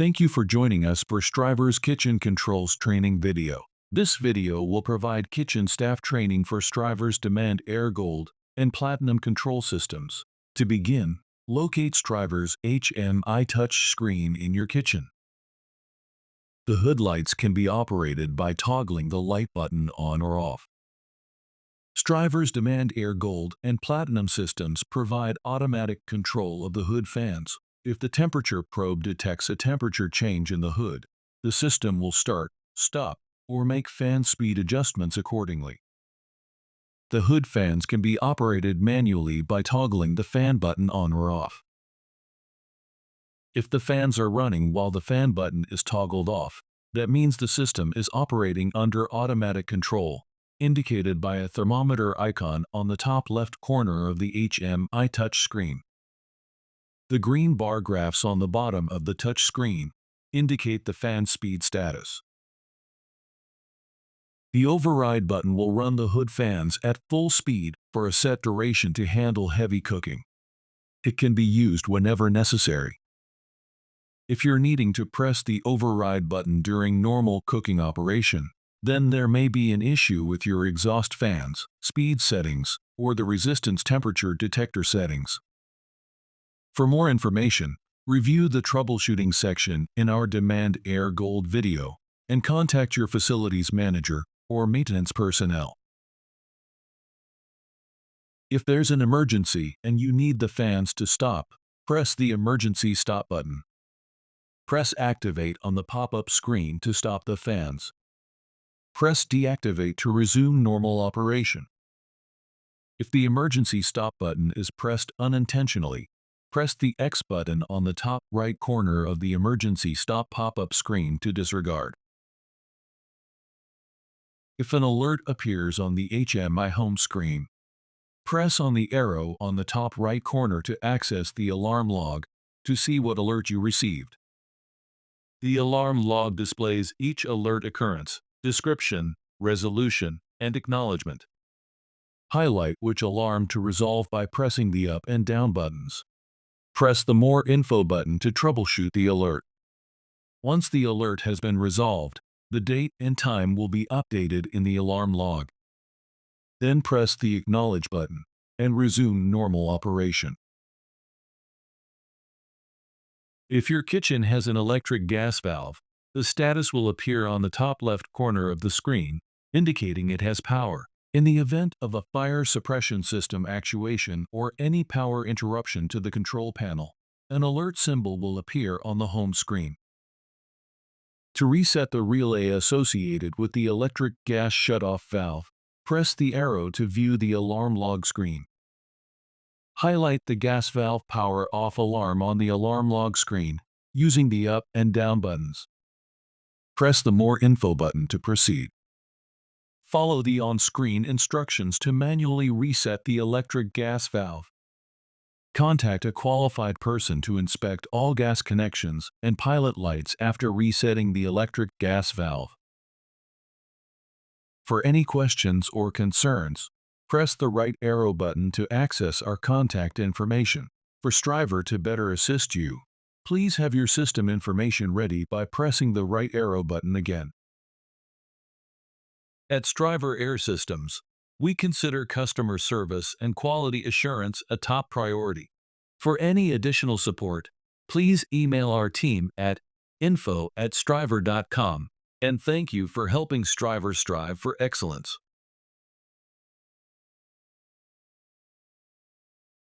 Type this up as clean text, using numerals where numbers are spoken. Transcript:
Thank you for joining us for Streivor's Kitchen Controls Training video. This video will provide kitchen staff training for Streivor's DemandAire Gold and Platinum control systems. To begin, locate Streivor's HMI touch screen in your kitchen. The hood lights can be operated by toggling the light button on or off. Streivor's DemandAire Gold and Platinum systems provide automatic control of the hood fans. If the temperature probe detects a temperature change in the hood, the system will start, stop, or make fan speed adjustments accordingly. The hood fans can be operated manually by toggling the fan button on or off. If the fans are running while the fan button is toggled off, that means the system is operating under automatic control, indicated by a thermometer icon on the top left corner of the HMI touch screen. The green bar graphs on the bottom of the touch screen indicate the fan speed status. The override button will run the hood fans at full speed for a set duration to handle heavy cooking. It can be used whenever necessary. If you're needing to press the override button during normal cooking operation, then there may be an issue with your exhaust fans, speed settings, or the resistance temperature detector settings. For more information, review the troubleshooting section in our DemandAire Gold video and contact your facilities manager or maintenance personnel. If there's an emergency and you need the fans to stop, press the emergency stop button. Press Activate on the pop-up screen to stop the fans. Press Deactivate to resume normal operation. If the emergency stop button is pressed unintentionally, press the X button on the top right corner of the emergency stop pop-up screen to disregard. If an alert appears on the HMI home screen, press on the arrow on the top right corner to access the alarm log to see what alert you received. The alarm log displays each alert occurrence, description, resolution, and acknowledgement. Highlight which alarm to resolve by pressing the up and down buttons. Press the More Info button to troubleshoot the alert. Once the alert has been resolved, the date and time will be updated in the alarm log. Then press the Acknowledge button and resume normal operation. If your kitchen has an electric gas valve, the status will appear on the top left corner of the screen, indicating it has power. In the event of a fire suppression system actuation or any power interruption to the control panel, an alert symbol will appear on the home screen. To reset the relay associated with the electric gas shutoff valve, press the arrow to view the alarm log screen. Highlight the gas valve power off alarm on the alarm log screen using the up and down buttons. Press the More Info button to proceed. Follow the on-screen instructions to manually reset the electric gas valve. Contact a qualified person to inspect all gas connections and pilot lights after resetting the electric gas valve. For any questions or concerns, press the right arrow button to access our contact information. For Streivor to better assist you, please have your system information ready by pressing the right arrow button again. At Streivor Air Systems, we consider customer service and quality assurance a top priority. For any additional support, please email our team at info@streivor.com, and thank you for helping Streivor strive for excellence.